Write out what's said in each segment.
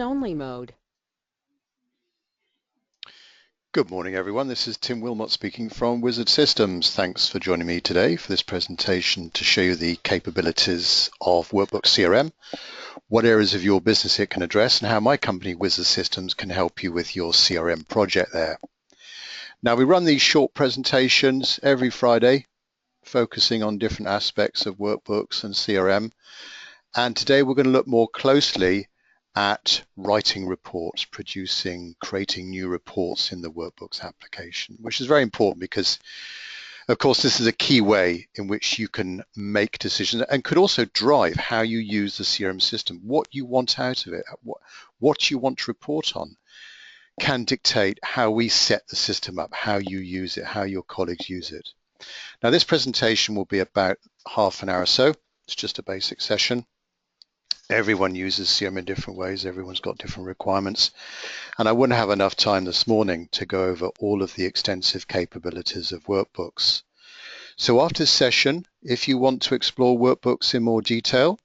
Only mode. Good morning, everyone. This is Tim Wilmot speaking from Wizard Systems. Thanks for joining me today for this presentation to show you the capabilities of Workbooks CRM, what areas of your business it can address, and how my company, Wizard Systems, can help you with your CRM project there. Now, we run these short presentations every Friday, focusing on different aspects of Workbooks and CRM. And today we're going to look more closely at writing reports, creating new reports in the Workbooks application, which is very important because, of course, this is a key way in which you can make decisions and could also drive how you use the CRM system. What you want out of it, what you want to report on can dictate how we set the system up, how you use it, how your colleagues use it. Now, this presentation will be about half an hour or so. It's just a basic session. Everyone uses CRM in different ways. Everyone's got different requirements. And I wouldn't have enough time this morning to go over all of the extensive capabilities of Workbooks. So after this session, if you want to explore Workbooks in more detail,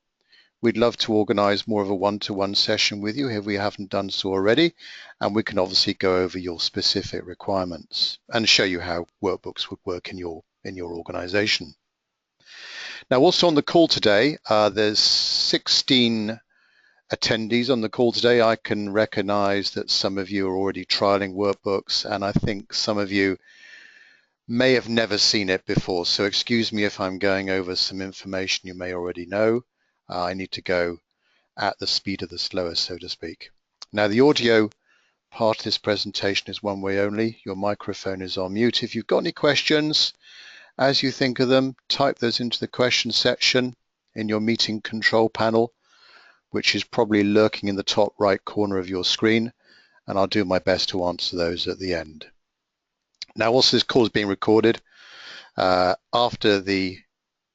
we'd love to organize more of a one-to-one session with you if we haven't done so already. And we can obviously go over your specific requirements and show you how Workbooks would work in your organization. Now, also on the call today, there's 16 attendees on the call today. I can recognize that some of you are already trialing Workbooks, and I think some of you may have never seen it before. So excuse me if I'm going over some information you may already know. I need to go at the speed of the slower, so to speak. Now, the audio part of this presentation is one way only. Your microphone is on mute. If you've got any questions, as you think of them, type those into the question section in your meeting control panel, which is probably lurking in the top right corner of your screen, and I'll do my best to answer those at the end. Now, also this call is being recorded. After the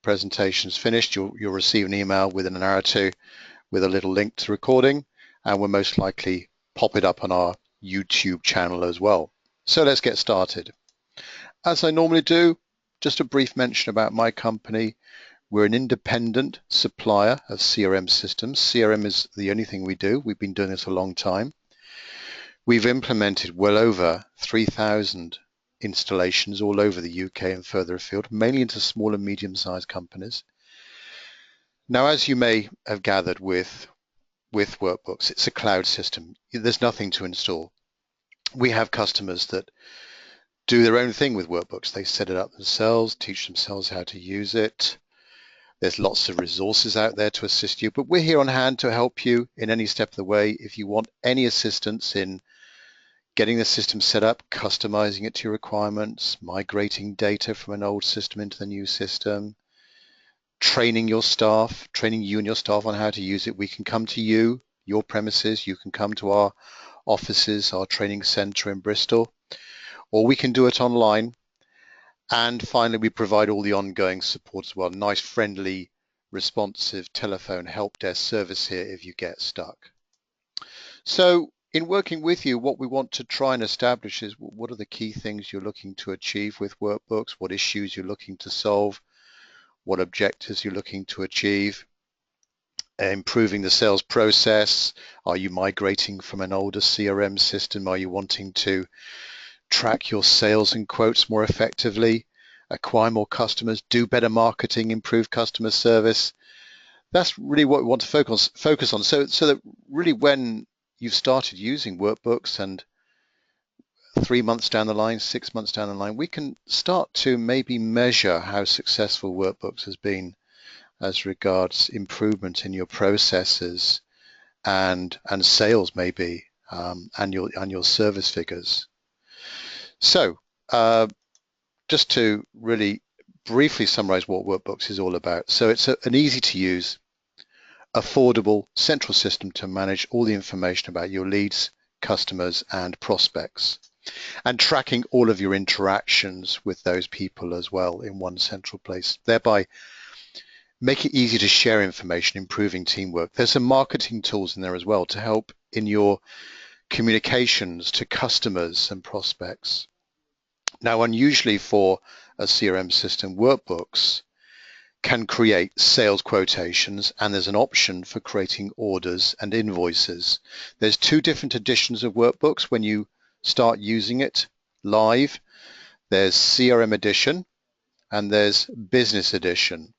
presentation is finished, you'll receive an email within an hour or two with a little link to recording, and we'll most likely pop it up on our YouTube channel as well. So let's get started. As I normally do, just a brief mention about my company. We're an independent supplier of CRM systems. CRM is the only thing we do. We've been doing this a long time. We've implemented well over 3,000 installations all over the UK and further afield, mainly into small and medium-sized companies. Now, as you may have gathered with Workbooks, it's a cloud system. There's nothing to install. We have customers that do their own thing with Workbooks. They set it up themselves, teach themselves how to use it. There's lots of resources out there to assist you, but we're here on hand to help you in any step of the way. If you want any assistance in getting the system set up, customizing it to your requirements, migrating data from an old system into the new system, training you and your staff on how to use it, we can come to you, your premises. You can come to our offices, our training center in Bristol, or we can do it online. And finally, we provide all the ongoing support as well. Nice, friendly, responsive telephone help desk service here if you get stuck. So in working with you, what we want to try and establish is what are the key things you're looking to achieve with Workbooks, what issues you're looking to solve, what objectives you're looking to achieve, improving the sales process. Are you migrating from an older CRM system? Are you wanting to track your sales and quotes more effectively, acquire more customers, do better marketing, improve customer service? That's really what we want to focus on. So that really when you've started using Workbooks and 3 months down the line, 6 months down the line, we can start to maybe measure how successful Workbooks has been as regards improvement in your processes and sales maybe, and your service figures. So just to really briefly summarize what Workbooks is all about. So it's an easy to use, affordable central system to manage all the information about your leads, customers, and prospects, and tracking all of your interactions with those people as well in one central place, thereby make it easy to share information, improving teamwork. There's some marketing tools in there as well to help in your communications to customers and prospects. Now, unusually for a CRM system, Workbooks can create sales quotations, and there's an option for creating orders and invoices. There's two different editions of Workbooks when you start using it live. There's CRM edition and there's business edition.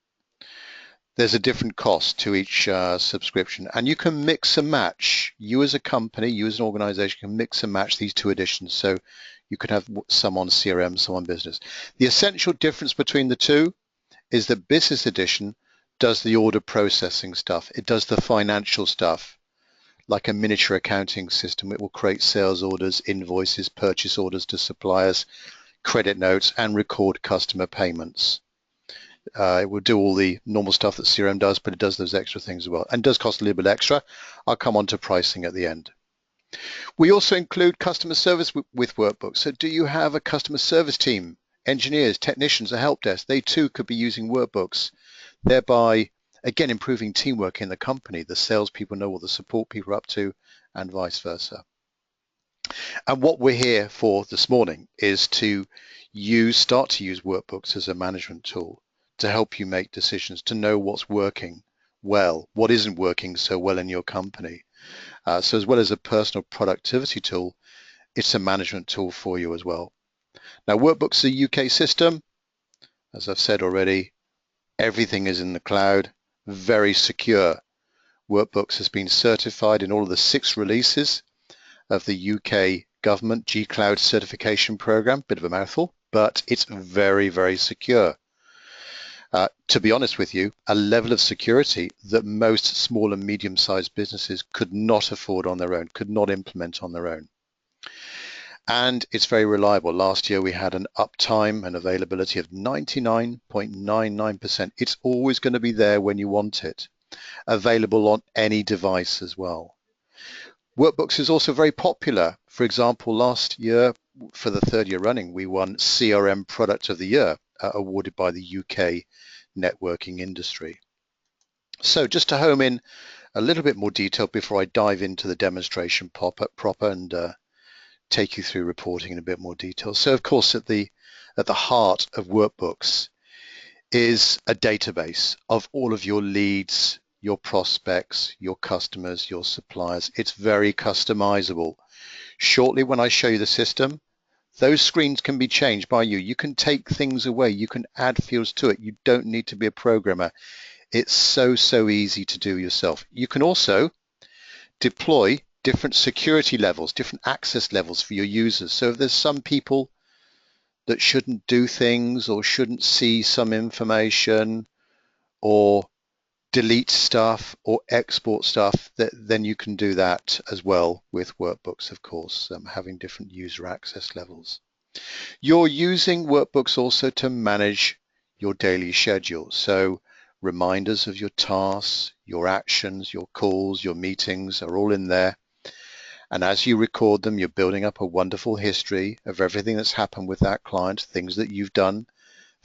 There's a different cost to each subscription, and you can mix and match. You as a company, you as an organization can mix and match these two editions. So you could have some on CRM, some on business. The essential difference between the two is that business edition does the order processing stuff. It does the financial stuff, like a miniature accounting system. It will create sales orders, invoices, purchase orders to suppliers, credit notes, and record customer payments. It will do all the normal stuff that CRM does, but it does those extra things as well, and does cost a little bit extra. I'll come on to pricing at the end. We also include customer service with Workbooks. So do you have a customer service team, engineers, technicians, a help desk? They too could be using Workbooks, thereby, again, improving teamwork in the company. The salespeople know what the support people are up to, and vice versa. And what we're here for this morning is to start to use Workbooks as a management tool to help you make decisions, to know what's working well, what isn't working so well in your company. So as well as a personal productivity tool, it's a management tool for you as well. Now, Workbooks is a UK system. As I've said already, everything is in the cloud, very secure. Workbooks has been certified in all of the 6 releases of the UK government G-Cloud certification program. Bit of a mouthful, but it's very, very secure. To be honest with you, a level of security that most small and medium-sized businesses could not afford on their own, could not implement on their own. And it's very reliable. Last year we had an uptime and availability of 99.99%. It's always going to be there when you want it. Available on any device as well. Workbooks is also very popular. For example, last year, for the 3rd year running, we won CRM Product of the Year, awarded by the UK networking industry. So just to home in a little bit more detail before I dive into the demonstration proper and take you through reporting in a bit more detail. So of course, at the heart of Workbooks is a database of all of your leads, your prospects, your customers, your suppliers. It's very customizable. Shortly, when I show you the system, those screens can be changed by you. You can take things away. You can add fields to it. You don't need to be a programmer. It's so easy to do yourself. You can also deploy different security levels, different access levels for your users. So if there's some people that shouldn't do things or shouldn't see some information or delete stuff or export stuff, then you can do that as well with Workbooks, of course, having different user access levels. You're using Workbooks also to manage your daily schedule. So reminders of your tasks, your actions, your calls, your meetings are all in there. And as you record them, you're building up a wonderful history of everything that's happened with that client, things that you've done,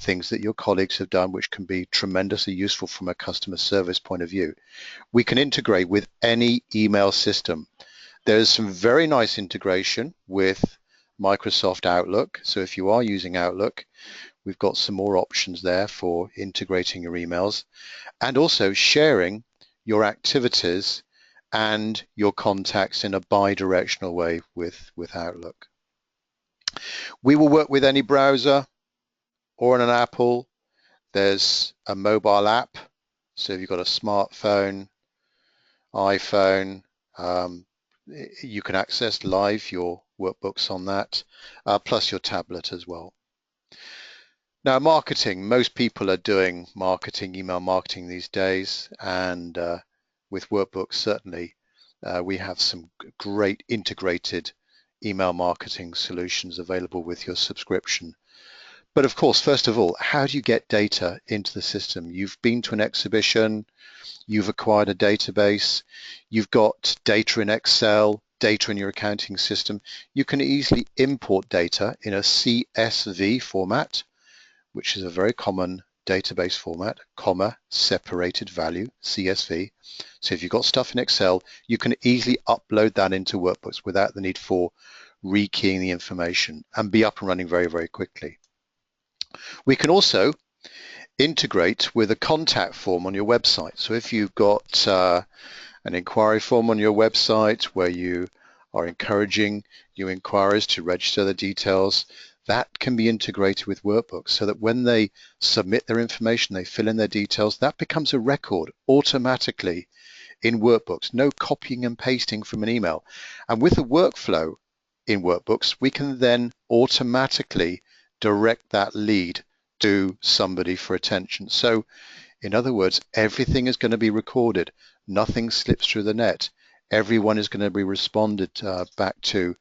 things that your colleagues have done, which can be tremendously useful from a customer service point of view. We can integrate with any email system. There's some very nice integration with Microsoft Outlook. So if you are using Outlook, we've got some more options there for integrating your emails and also sharing your activities and your contacts in a bi-directional way with Outlook. We will work with any browser or on an Apple. There's a mobile app. So if you've got a smartphone, iPhone, you can access live your Workbooks on that, plus your tablet as well. Now, marketing, most people are doing marketing, email marketing these days, and with Workbooks, certainly, we have some great integrated email marketing solutions available with your subscription. But of course, first of all, how do you get data into the system? You've been to an exhibition, you've acquired a database, you've got data in Excel, data in your accounting system. You can easily import data in a CSV format, which is a very common database format, comma, separated value, CSV. So if you've got stuff in Excel, you can easily upload that into Workbooks without the need for rekeying the information and be up and running very, very quickly. We can also integrate with a contact form on your website. So if you've got an inquiry form on your website where you are encouraging your inquiries to register their details, that can be integrated with Workbooks so that when they submit their information, they fill in their details, that becomes a record automatically in Workbooks, no copying and pasting from an email. And with the workflow in Workbooks, we can then automatically direct that lead to somebody for attention. So in other words, everything is going to be recorded. Nothing slips through the net. Everyone is going to be responded back to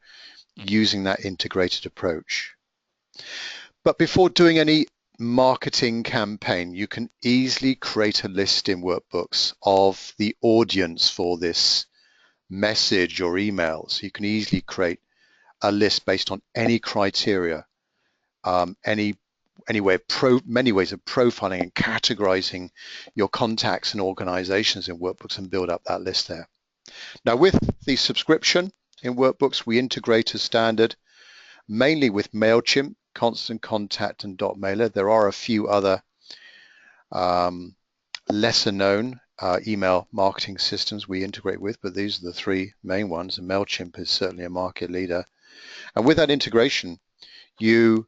using that integrated approach. But before doing any marketing campaign, you can easily create a list in Workbooks of the audience for this message or email. So you can easily create a list based on any criteria, many ways of profiling and categorizing your contacts and organizations in Workbooks and build up that list there. Now with the subscription in Workbooks, we integrate as standard mainly with MailChimp, Constant Contact, and .mailer. There are a few other lesser known email marketing systems we integrate with, but these are the three main ones, and MailChimp is certainly a market leader. And with that integration, you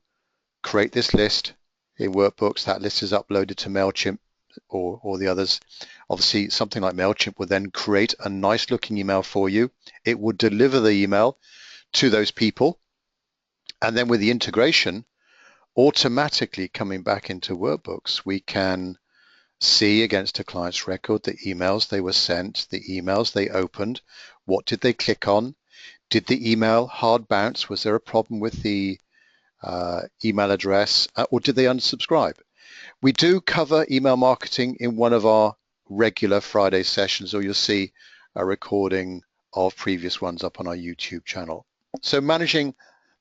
create this list in Workbooks. That list is uploaded to MailChimp or the others. Obviously, something like MailChimp will then create a nice looking email for you. It will deliver the email to those people. And then with the integration, automatically coming back into Workbooks, we can see against a client's record the emails they were sent, the emails they opened, what did they click on, did the email hard bounce, was there a problem with the email address, or did they unsubscribe? We do cover email marketing in one of our regular Friday sessions, or you'll see a recording of previous ones up on our YouTube channel. So managing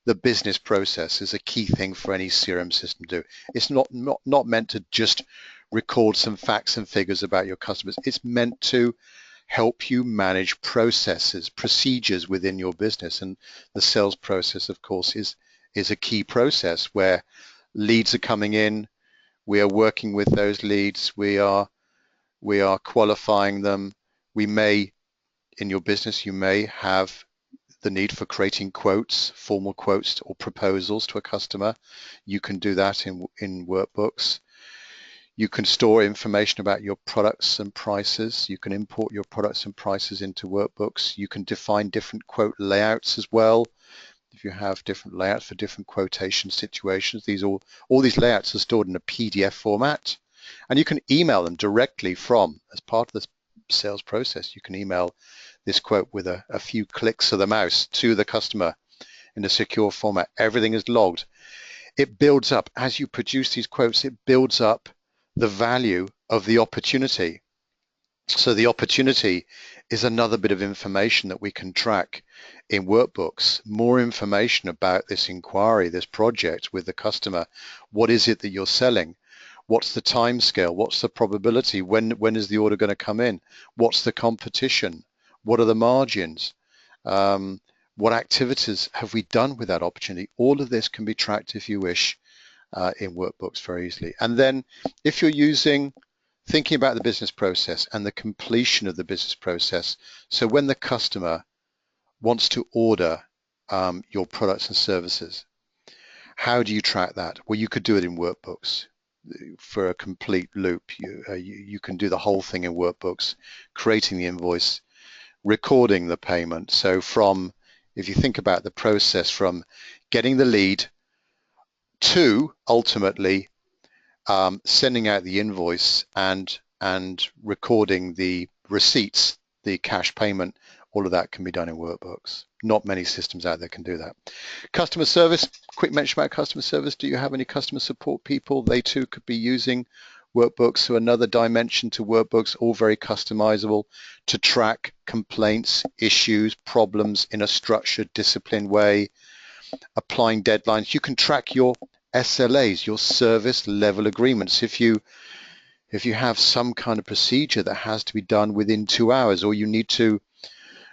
the business process is a key thing for any CRM system to do. It's not meant to just record some facts and figures about your customers. It's meant to help you manage processes, procedures within your business. And the sales process, of course, is a key process where leads are coming in. We are working with those leads. We are qualifying them. We may, in your business, you may have the need for creating quotes, formal quotes or proposals to a customer. You can do that in Workbooks. You can store information about your products and prices. You can import your products and prices into Workbooks. You can define different quote layouts as well. If you have different layouts for different quotation situations, all these layouts are stored in a PDF format, and you can email them directly from, as part of the sales process, you can email this quote with a few clicks of the mouse to the customer in a secure format. Everything is logged. It builds up, as you produce these quotes, it builds up the value of the opportunity. So the opportunity is another bit of information that we can track in Workbooks. More information about this inquiry, this project with the customer. What is it that you're selling? What's the time scale? What's the probability? When is the order going to come in? What's the competition? What are the margins? What activities have we done with that opportunity? All of this can be tracked if you wish in Workbooks very easily. And then if you're thinking about the business process and the completion of the business process, so when the customer wants to order your products and services, how do you track that? Well, you could do it in Workbooks for a complete loop. You can do the whole thing in Workbooks, creating the invoice, recording the payment. So if you think about the process from getting the lead to ultimately sending out the invoice and recording the receipts, the cash payment, all of that can be done in Workbooks. Not many systems out there can do that. Customer service, quick mention about customer service. Do you have any customer support people? They too could be using Workbooks. So another dimension to Workbooks, all very customizable to track complaints, issues, problems in a structured, disciplined way, applying deadlines. You can track your SLAs, your service level agreements. If you have some kind of procedure that has to be done within 2 hours, or you need to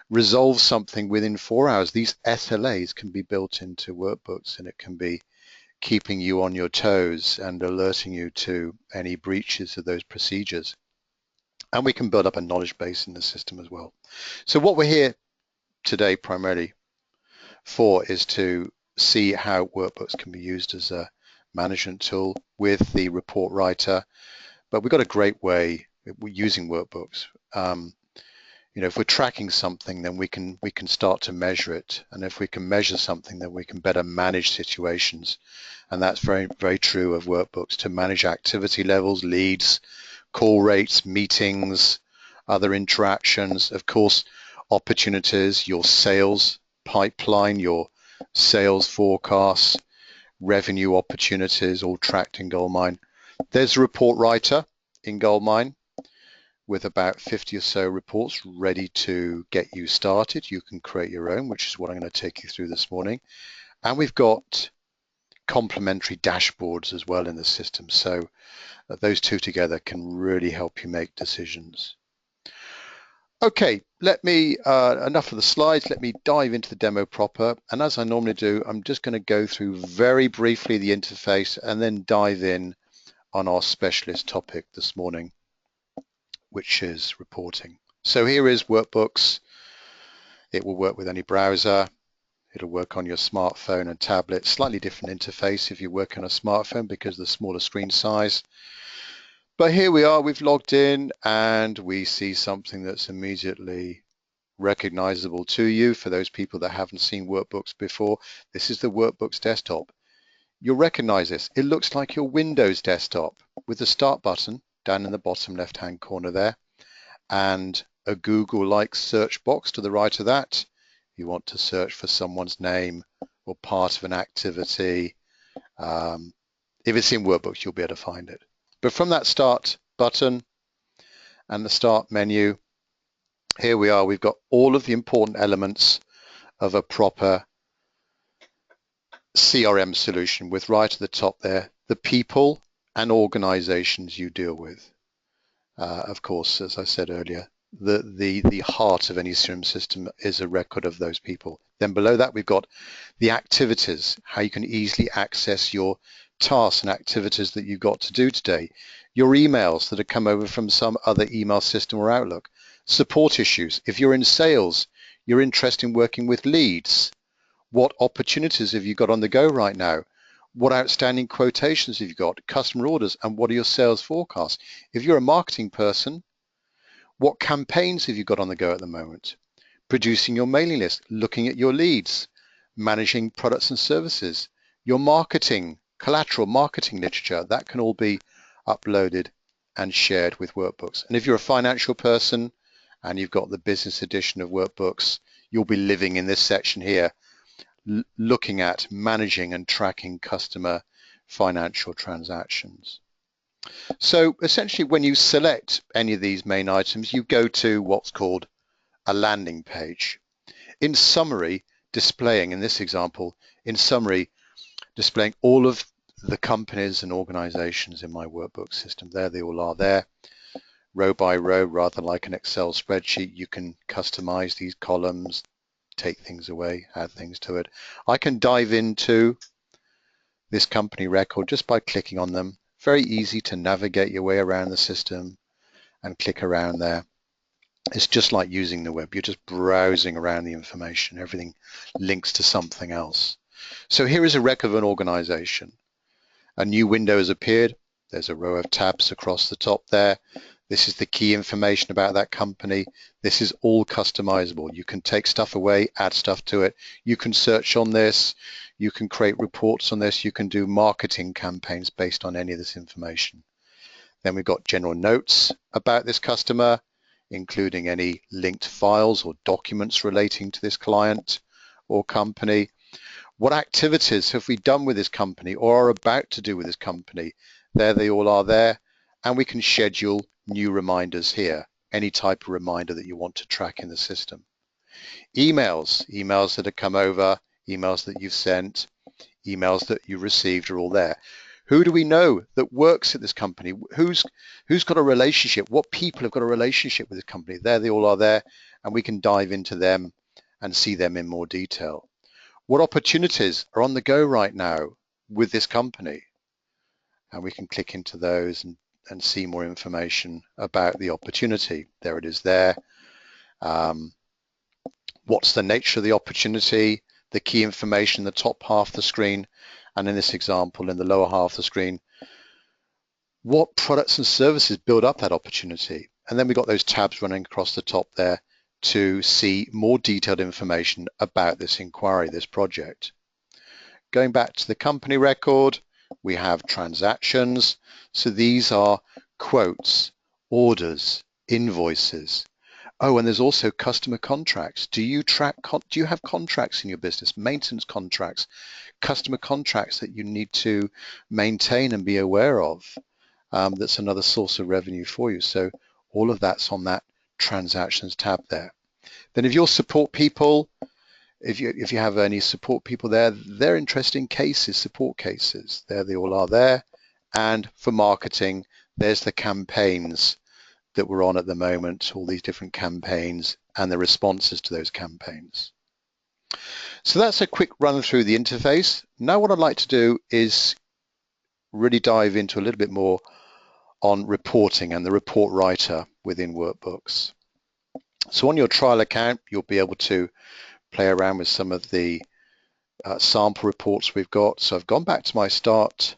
resolve something within 4 hours, these SLAs can be built into Workbooks, and it can be keeping you on your toes and alerting you to any breaches of those procedures. And we can build up a knowledge base in the system as well. So what we're here today primarily for is to see how workbooks can be used as a management tool with the report writer. But we've got a great way using workbooks. If we're tracking something, then we can start to measure it. And if we can measure something, then we can better manage situations. And that's very, very true of workbooks, to manage activity levels, leads, call rates, meetings, other interactions, of course, opportunities, your sales pipeline, your sales forecasts, revenue opportunities, all tracked in Goldmine. There's a report writer in Goldmine with about 50 or so reports ready to get you started. You can create your own, which is what I'm going to take you through this morning. And we've got complementary dashboards as well in the system. So those two together can really help you make decisions. Okay, enough of the slides, let me dive into the demo proper. And as I normally do, I'm just going to go through very briefly the interface and then dive in on our specialist topic this morning, which is reporting. So here is Workbooks. It will work with any browser. It'll work on your smartphone and tablet. Slightly different interface if you work on a smartphone because of the smaller screen size. But here we are, we've logged in and we see something that's immediately recognizable to you. For those people that haven't seen Workbooks before, this is the Workbooks desktop. You'll recognize this. It looks like your Windows desktop with the start button down in the bottom left-hand corner there, and a Google-like search box to the right of that. You want to search for someone's name or part of an activity. If it's in Workbooks, you'll be able to find it. But from that start button and the start menu, here we are. We've got all of the important elements of a proper CRM solution, with right at the top there, the people and organizations you deal with. Of course, as I said earlier, the heart of any CRM system is a record of those people. Then below that, we've got the activities, how you can easily access your tasks and activities that you've got to do today, your emails that have come over from some other email system or Outlook, support issues. If you're in sales, you're interested in working with leads. What opportunities have you got on the go right now? What outstanding quotations have you got, customer orders, and what are your sales forecasts? If you're a marketing person, what campaigns have you got on the go at the moment? Producing your mailing list, looking at your leads, managing products and services, your marketing, collateral marketing literature, that can all be uploaded and shared with Workbooks. And if you're a financial person and you've got the business edition of Workbooks, you'll be living in this section here, looking at managing and tracking customer financial transactions. So essentially, when you select any of these main items, you go to what's called a landing page. In summary, displaying, in this example, displaying all of the companies and organizations in my workbook system. There they all are there, row by row, rather like an Excel spreadsheet. You can customize these columns, take things away, add things to it. I can dive into this company record just by clicking on them. Very easy to navigate your way around the system and click around there. It's just like using the web. You're just browsing around the information. Everything links to something else. So here is a record of an organization. A new window has appeared. There's a row of tabs across the top there. This is the key information about that company. This is all customizable. You can take stuff away, add stuff to it. You can search on this. You can create reports on this. You can do marketing campaigns based on any of this information. Then we've got general notes about this customer, including any linked files or documents relating to this client or company. What activities have we done with this company or are about to do with this company? There they all are there. And we can schedule new reminders here, any type of reminder that you want to track in the system. Emails that have come over, emails that you've sent, emails that you received are all there. Who do we know that works at this company? Who's got a relationship? What people have got a relationship with this company? There they all are there, and we can dive into them and see them in more detail. What opportunities are on the go right now? with this company. And we can click into those and see more information about the opportunity. There it is there. What's the nature of the opportunity, the key information in the top half of the screen, and in this example, in the lower half of the screen, what products and services build up that opportunity. And then we've got those tabs running across the top there to see more detailed information about this inquiry, this project. Going back to the company record, we have transactions. So these are quotes, orders, invoices. Oh, and there's also customer contracts. Do you have contracts in your business, maintenance contracts, customer contracts that you need to maintain and be aware of? That's another source of revenue for you. So all of that's on that transactions tab there. Then if your support people, if you have any support people there, they're interesting cases, support cases. There they all are there. And for marketing, there's the campaigns that we're on at the moment, all these different campaigns and the responses to those campaigns. So that's a quick run through the interface. Now what I'd like to do is really dive into a little bit more on reporting and the report writer within Workbooks. So on your trial account, you'll be able to play around with some of the sample reports we've got. So I've gone back to my start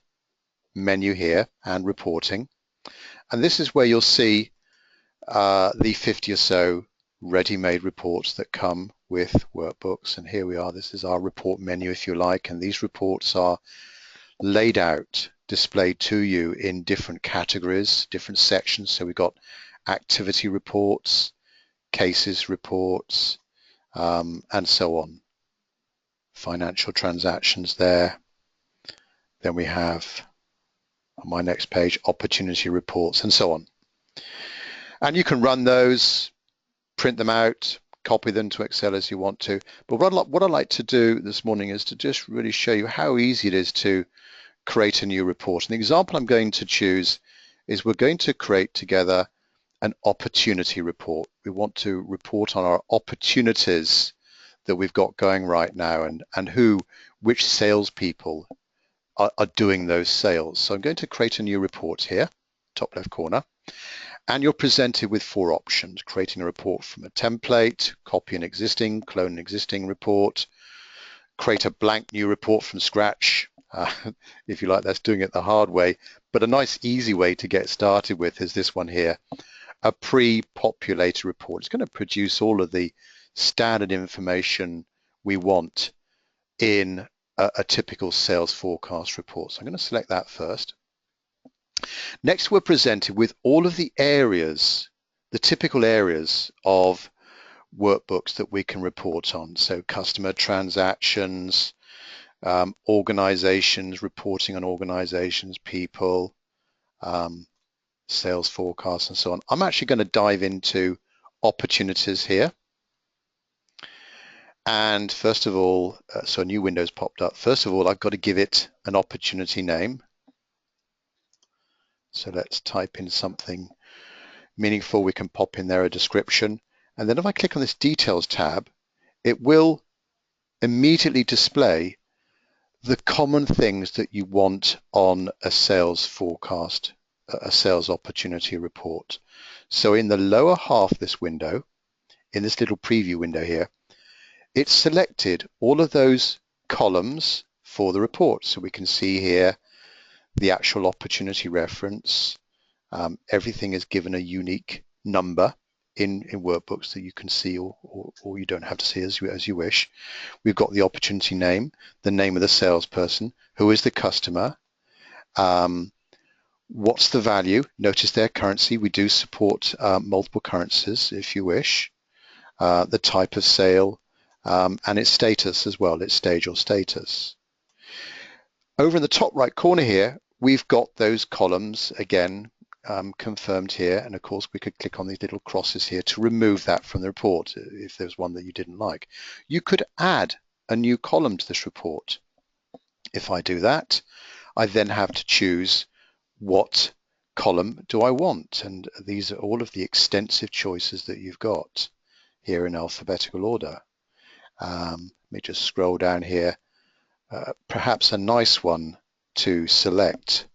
menu here and reporting. And this is where you'll see the 50 or so ready-made reports that come with Workbooks. And here we are. This is our report menu, if you like. And these reports are laid out, displayed to you in different categories, different sections. So we've got activity reports, cases reports, and so on. Financial transactions there. Then we have on my next page, opportunity reports and so on. And you can run those, print them out, copy them to Excel as you want to. But what I'd like to do this morning is to just really show you how easy it is to create a new report. And the example I'm going to choose is we're going to create together an opportunity report. We want to report on our opportunities that we've got going right now and which salespeople are doing those sales. So I'm going to create a new report here, top left corner, and you're presented with 4 options: creating a report from a template, copy an existing, clone an existing report, create a blank new report from scratch. If you like, that's doing it the hard way, but a nice easy way to get started with is this one here, a pre-populated report. It's going to produce all of the standard information we want in a typical sales forecast report. So I'm going to select that first. Next, we're presented with all of the areas, the typical areas of workbooks that we can report on. So customer transactions, organizations, reporting on organizations, people, sales forecasts, and so on. I'm actually going to dive into opportunities here. And first of all, so a new window's popped up. First of all, I've got to give it an opportunity name. So let's type in something meaningful. We can pop in there a description. And then if I click on this details tab, it will immediately display the common things that you want on a sales forecast, a sales opportunity report. So in the lower half of this window, in this little preview window here, it's selected all of those columns for the report. So we can see here the actual opportunity reference. Everything is given a unique number in Workbooks that you can see or you don't have to see as you wish. We've got the opportunity name, the name of the salesperson, who is the customer, what's the value. Notice their currency. We do support multiple currencies if you wish, the type of sale, and its status as well, its stage or status. Over in the top right corner here, we've got those columns again confirmed here, and of course we could click on these little crosses here to remove that from the report if there's one that you didn't like. You could add a new column to this report. If I do that, I then have to choose what column do I want, and these are all of the extensive choices that you've got here in alphabetical order. Let me just scroll down here Perhaps a nice one to select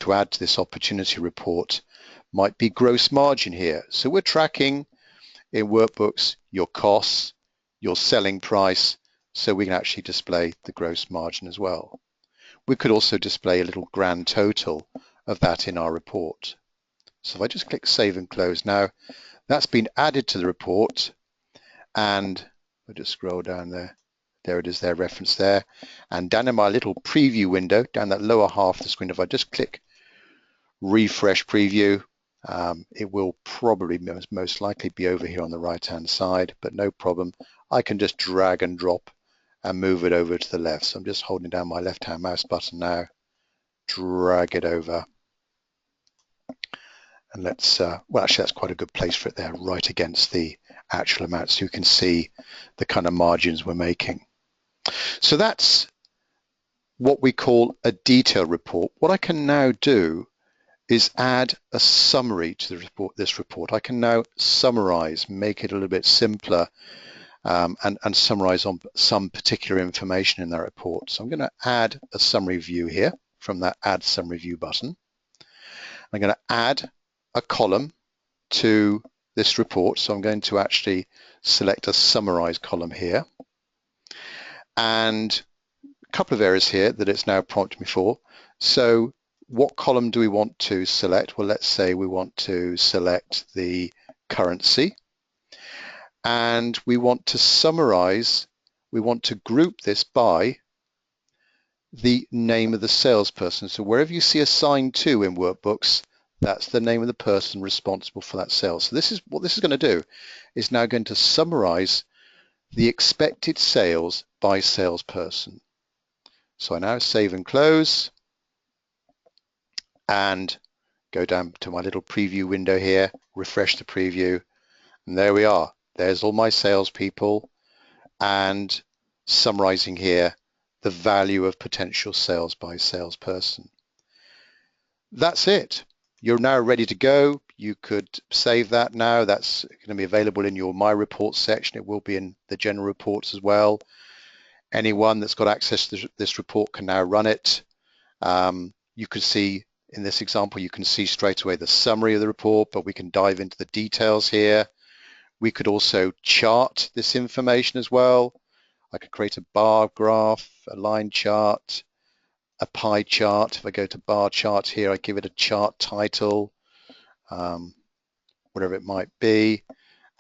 to add to this opportunity report might be gross margin here. So we're tracking in workbooks your costs, your selling price, so we can actually display the gross margin as well. We could also display a little grand total of that in our report. So if I just click Save and Close now, that's been added to the report, and I'll just scroll down there. There it is there, reference there. And down in my little preview window, down that lower half of the screen, if I just click Refresh Preview, it will probably most likely be over here on the right-hand side, but no problem. I can just drag and drop and move it over to the left. So I'm just holding down my left-hand mouse button now, drag it over. And let's, well, actually, that's quite a good place for it there, right against the actual amount, so you can see the kind of margins we're making. So that's what we call a detailed report. What I can now do is add a summary to the report. This report I can now summarize, make it a little bit simpler, and summarize on some particular information in that report. So I'm going to add a summary view here from that Add Summary View button. I'm going to add a column to this report. So I'm going to actually select a summarize column here, and a couple of areas here that it's now prompted me for. So what column do we want to select? Well, let's say we want to select the currency, and we want to summarize, we want to group this by the name of the salesperson. So wherever you see assigned to in workbooks, that's the name of the person responsible for that sale. So this is what this is going to do, is now going to summarize the expected sales by salesperson. So I now save and close and go down to my little preview window here, refresh the preview, and there we are. There's all my salespeople, and summarizing here the value of potential sales by salesperson. That's it. You're now ready to go. You could save that now. That's going to be available in your My Reports section. It will be in the general reports as well. Anyone that's got access to this report can now run it. You can see in this example, you can see straight away the summary of the report, but we can dive into the details here. We could also chart this information as well. I could create a bar graph, a line chart, a pie chart. If I go to bar chart here, I give it a chart title, whatever it might be.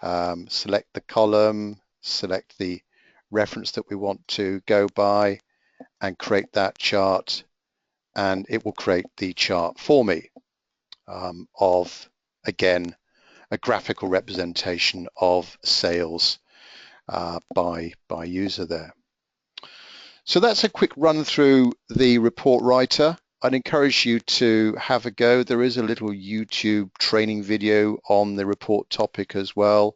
Select the column, select the reference that we want to go by, and create that chart, and it will create the chart for me of, again, a graphical representation of sales by user there. So that's a quick run through the report writer. I'd encourage you to have a go. There is a little YouTube training video on the report topic as well.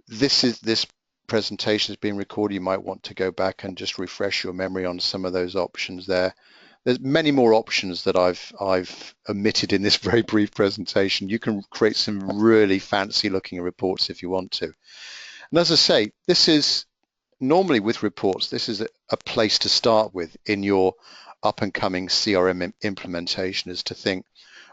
This presentation has been recorded. You might want to go back and just refresh your memory on some of those options there. There's many more options that I've omitted in this very brief presentation. You can create some really fancy looking reports if you want to. And as I say, this is normally with reports, this is a place to start with in your up and coming CRM implementation, is to think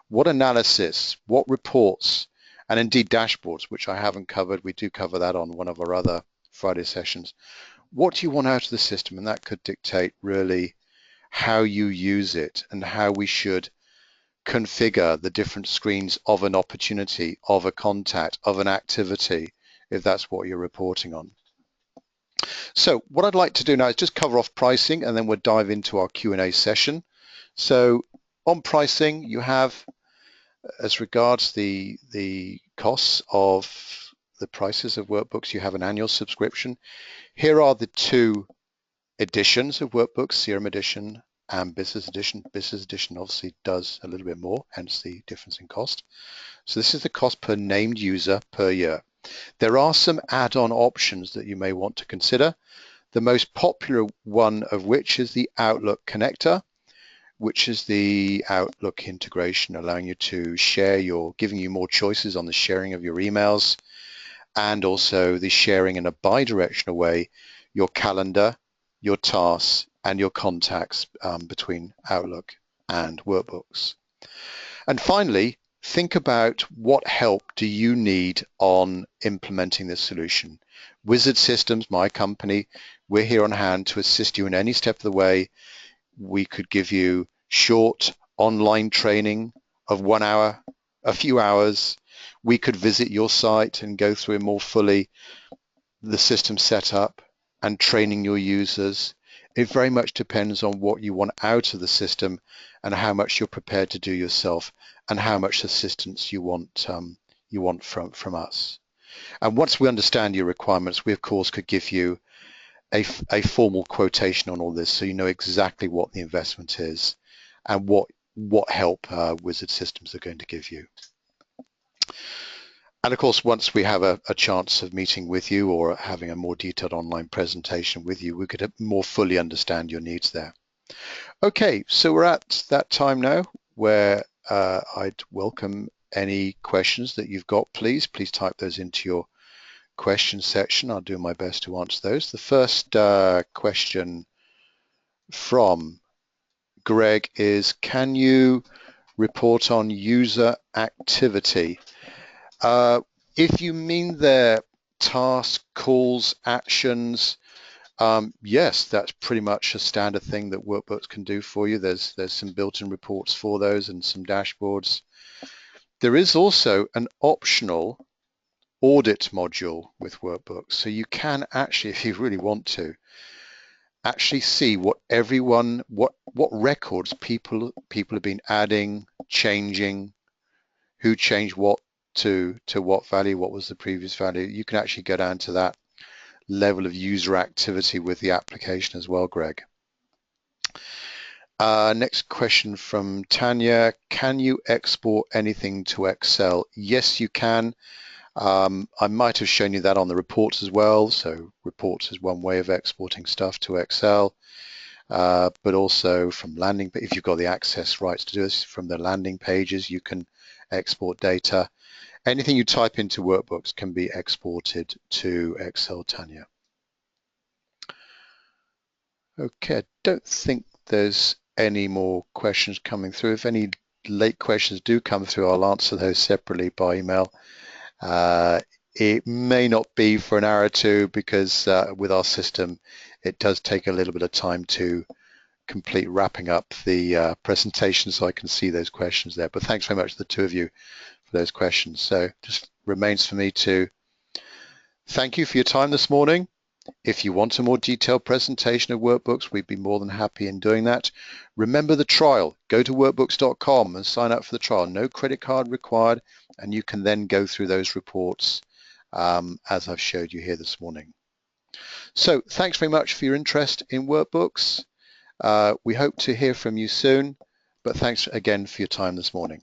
what analysis, what reports, and indeed dashboards, which I haven't covered. We do cover that on one of our other Friday sessions. What do you want out of the system? And that could dictate really how you use it and how we should configure the different screens of an opportunity, of a contact, of an activity, if that's what you're reporting on. So what I'd like to do now is just cover off pricing, and then we'll dive into our Q&A session. So on pricing, you have, as regards the costs of the prices of workbooks, you have an annual subscription. Here are the two editions of workbooks, CRM edition and business edition. Business edition obviously does a little bit more, hence the difference in cost. So this is the cost per named user per year. There are some add-on options that you may want to consider. The most popular one of which is the Outlook connector, which is the Outlook integration, allowing you to share giving you more choices on the sharing of your emails, and also the sharing in a bi-directional way your calendar, your tasks, and your contacts between Outlook and Workbooks. And finally, think about what help do you need on implementing this solution. Wizard Systems, my company, we're here on hand to assist you in any step of the way. We could give you short online training of 1 hour, a few hours. We could visit your site and go through more fully the system setup and training your users. It very much depends on what you want out of the system and how much you're prepared to do yourself and how much assistance you want from us. And once we understand your requirements, we of course could give you a formal quotation on all this, so you know exactly what the investment is and what help Wizard Systems are going to give you. And of course, once we have a chance of meeting with you or having a more detailed online presentation with you, we could more fully understand your needs there. Okay, so we're at that time now where I'd welcome any questions that you've got. Please type those into your question section. I'll do my best to answer those. The first question from Greg is, can you report on user activity? If you mean their tasks, calls, actions, yes, that's pretty much a standard thing that Workbooks can do for you. There's some built-in reports for those and some dashboards. There is also an optional audit module with Workbooks, so you can actually, if you really want to, actually see what records people have been adding, changing, who changed what to what value, what was the previous value. You can actually go down to that level of user activity with the application as well, Greg. Next question from Tanya. Can you export anything to Excel? Yes, you can. I might have shown you that on the reports as well. So reports is one way of exporting stuff to Excel, but also from landing. But if you've got the access rights to do this from the landing pages, you can export data. Anything you type into Workbooks can be exported to Excel, Tanya. Okay, I don't think there's any more questions coming through. If any late questions do come through, I'll answer those separately by email. It may not be for an hour or two because with our system, it does take a little bit of time to complete wrapping up the presentation, so I can see those questions there. But thanks very much to the two of you for those questions. So just remains for me to thank you for your time this morning. If you want a more detailed presentation of Workbooks, we'd be more than happy in doing that. Remember the trial. Go to workbooks.com and sign up for the trial. No credit card required, and you can then go through those reports as I've showed you here this morning. So thanks very much for your interest in Workbooks. We hope to hear from you soon, but thanks again for your time this morning.